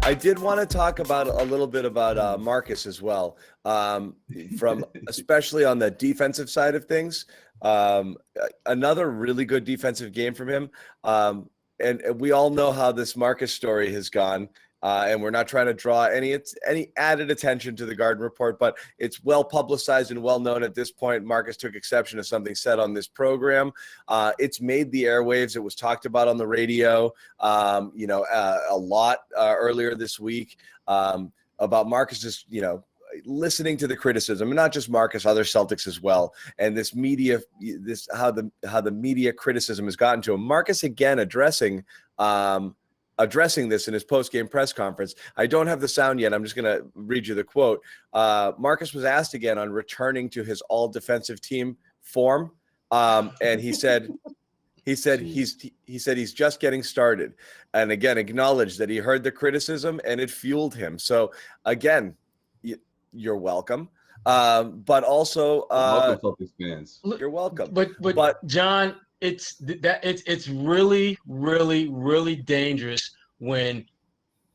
I did want to talk about a little bit about Marcus as well, from especially on the defensive side of things. Another really good defensive game from him. And we all know how this Marcus story has gone. And we're not trying to draw any added attention to the Garden Report, but it's well publicized and well known at this point. Marcus took exception to something said on this program. It's made the airwaves. It was talked about on the radio, a lot earlier this week about Marcus just, listening to the criticism, and not just Marcus, other Celtics as well. And this media, how the media criticism has gotten to him. Marcus again addressing this in his post-game press conference. I don't have the sound yet. I'm just going to read you the quote. Marcus was asked again on returning to his all-defensive team form, and he said he's just getting started, and again acknowledged that he heard the criticism and it fueled him. So again, you're welcome. But also, welcome, Celtics fans. You're welcome. But John, it's really, really, really dangerous when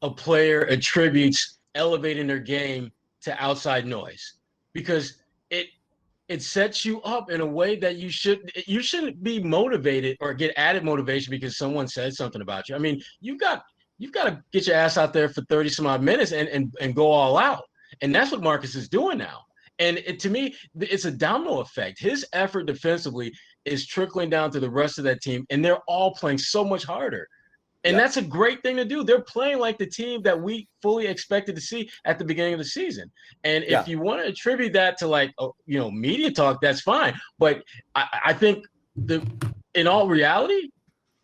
a player attributes elevating their game to outside noise, because it sets you up in a way that you shouldn't be motivated or get added motivation because someone said something about you. I mean, you've got to get your ass out there for 30 some odd minutes and go all out. And that's what Marcus is doing now. And to me, it's a domino effect. His effort defensively is trickling down to the rest of that team, and they're all playing so much harder. And that's a great thing to do. They're playing like the team that we fully expected to see at the beginning of the season. And if you want to attribute that to media talk, that's fine. But I think in all reality,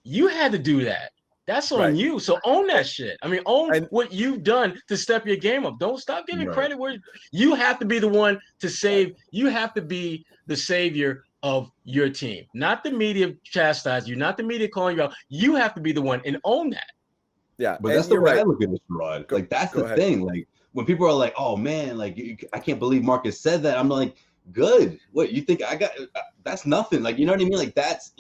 you had to do that. That's on you. So own that shit. I mean, own what you've done to step your game up. Don't stop giving credit where you have to be the one to save. You have to be the savior of your team, not the media chastise you, not the media calling you out. You have to be the one and own that. Yeah, but that's the way I look at this, Rod. Like that's the thing. Like when people are like, "Oh man, like I can't believe Marcus said that," I'm like, "Good. What you think I got? That's nothing. Like you know what I mean? Like that's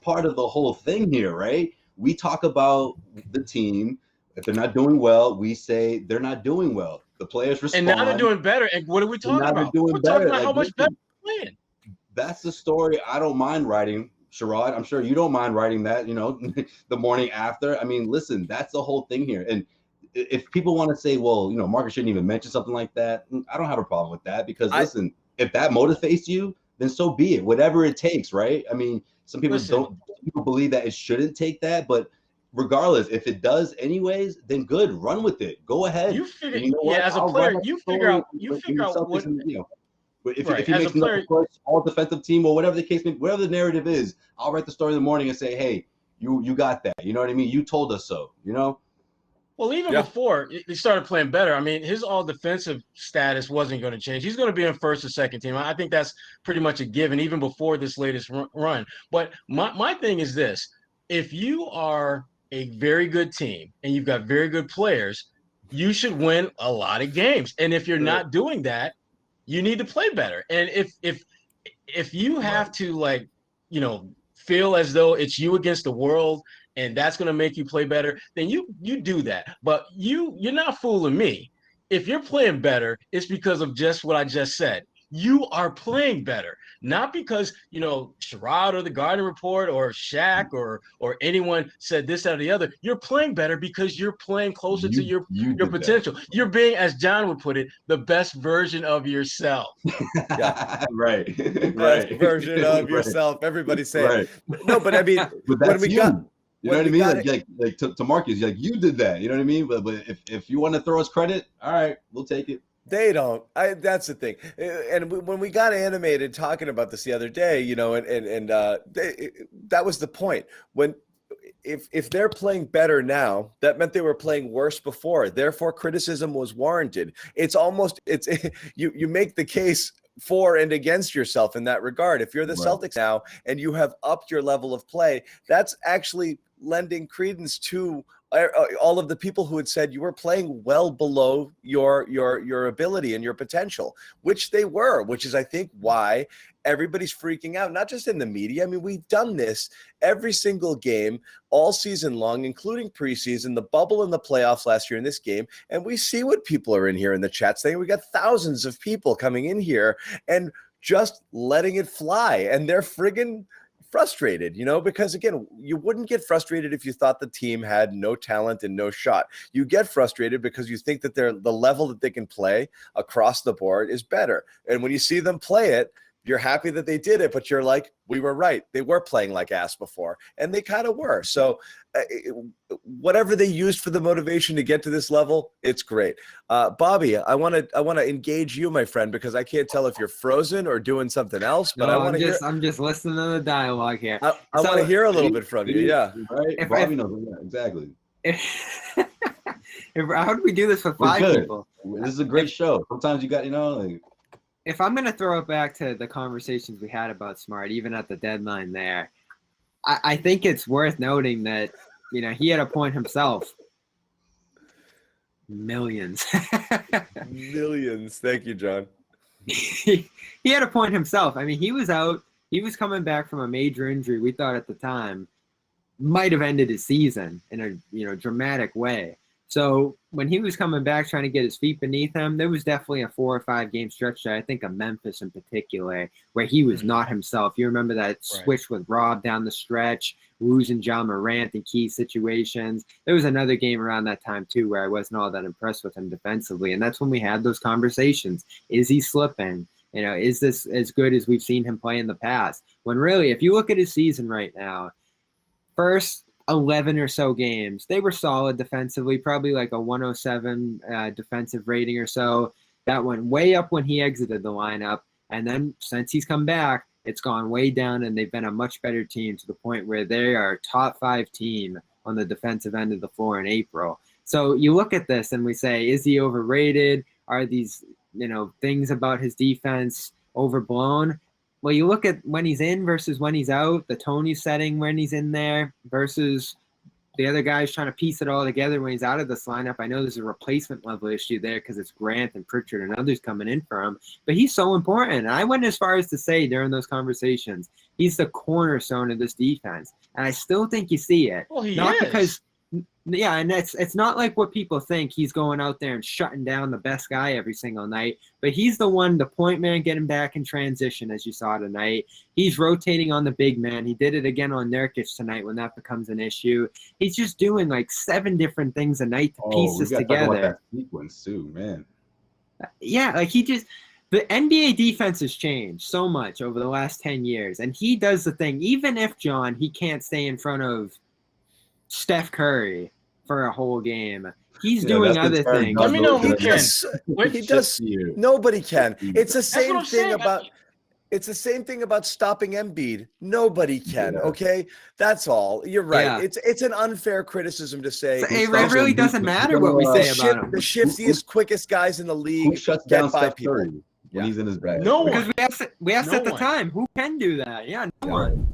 part of the whole thing here, right?" We talk about the team. If they're not doing well, we say they're not doing well. The players respond. And now they're doing better. And what are we talking about? We're talking about how much better they're playing. That's the story I don't mind writing, Sherrod. I'm sure you don't mind writing that, the morning after. I mean, listen, that's the whole thing here. And if people want to say, well, Marcus shouldn't even mention something like that, I don't have a problem with that because, listen, if that motivates you, then so be it. Whatever it takes, right? I mean, some people people believe that it shouldn't take that, but regardless, if it does anyways, then good, run with it. Go ahead. You figure, as a player, you figure out what. If you make another all defensive team or whatever the case may be, whatever the narrative is, I'll write the story in the morning and say, hey, you got that. You know what I mean? You told us so. Well, even before he started playing better, I mean, his all defensive status wasn't going to change. He's going to be in first or second team. I think that's pretty much a given, even before this latest run. But my thing is this: if you are a very good team and you've got very good players, you should win a lot of games. And if you're not doing that, you need to play better. And if you have to feel as though it's you against the world and that's going to make you play better, then you do that. But you're not fooling me. If you're playing better, it's because of just what I just said. You are playing better, not because, Sherrod or the Garden Report or Shaq or anyone said this, that, or the other. You're playing better because you're playing closer to your potential. That. You're being, as John would put it, the best version of yourself. Right. Best version of yourself. Everybody say it. No, but I mean, when we got... You know what I mean? Like to Marcus, you did that. You know what I mean? But if you want to throw us credit, all right, we'll take it. They don't. That's the thing. And when we got animated talking about this the other day, that was the point. If they're playing better now, that meant they were playing worse before. Therefore, criticism was warranted. You make the case for and against yourself in that regard. If you're the Celtics now and you have upped your level of play, that's actually lending credence to all of the people who had said you were playing well below your ability and your potential, which they were, which is, I think, why everybody's freaking out, not just in the media. I mean, we've done this every single game all season long, including preseason, the bubble and the playoffs last year in this game. And we see what people are in here in the chat saying. We got thousands of people coming in here and just letting it fly. And they're friggin' frustrated, because again, you wouldn't get frustrated if you thought the team had no talent and no shot. You get frustrated because you think that the level that they can play across the board is better. And when you see them play it, you're happy that they did it, but you're like, we were right. They were playing like ass before, and they kind of were. So whatever they used for the motivation to get to this level, it's great. Bobby, I want to engage you, my friend, because I can't tell if you're frozen or doing something else. But I'm just listening to the dialogue here. I want to hear a little bit from you. Yeah, right. Bobby knows exactly. How do we do this for 5 people? This is a great show. Sometimes you got, like, if I'm going to throw it back to the conversations we had about Smart, even at the deadline there, I think it's worth noting that, he had a point himself. Millions. Millions. Thank you, John. He had a point himself. I mean, he was out. He was coming back from a major injury we thought at the time might have ended his season in a dramatic way. So when he was coming back trying to get his feet beneath him, there was definitely a 4 or 5 game stretch there, I think of Memphis in particular, where he was not himself. You remember that switch with Rob down the stretch, losing John Morant in key situations. There was another game around that time too where I wasn't all that impressed with him defensively, and that's when we had those conversations. Is he slipping? Is this as good as we've seen him play in the past? When really, if you look at his season right now, first 11 or so games, they were solid defensively, probably like a 107 defensive rating or so. That went way up when he exited the lineup. And then since he's come back, it's gone way down, and they've been a much better team to the point where they are a top 5 team on the defensive end of the floor in April. So you look at this and we say, is he overrated? Are these, things about his defense overblown? Well, you look at when he's in versus when he's out, the tone he's setting when he's in there versus the other guys trying to piece it all together when he's out of this lineup. I know there's a replacement level issue there because it's Grant and Pritchard and others coming in for him, but he's so important. And I went as far as to say during those conversations, he's the cornerstone of this defense. And I still think you see it. Well, he not is. Because yeah, and it's not like what people think he's going out there and shutting down the best guy every single night, but he's the one, the point man, getting back in transition, as you saw tonight. He's rotating on the big man. He did it again on Nurkic tonight when that becomes an issue. He's just doing like 7 different things a night to piece this together. Talk about that sequence too, man. Yeah, like the NBA defense has changed so much over the last 10 years, and he does the thing. Even if, John, he can't stay in front of Steph Curry for a whole game, he's doing other things. Let me know who can. He does. Nobody can. It's the same thing about. It's the same thing about stopping Embiid. Nobody can. Yeah. Okay, that's all. You're right. Yeah. It's an unfair criticism to say. It really doesn't matter what we say about him. The shiftiest, quickest guys in the league shuts down Steph Curry when he's in his bag. No one. Because we asked at the time, who can do that? Yeah, no one.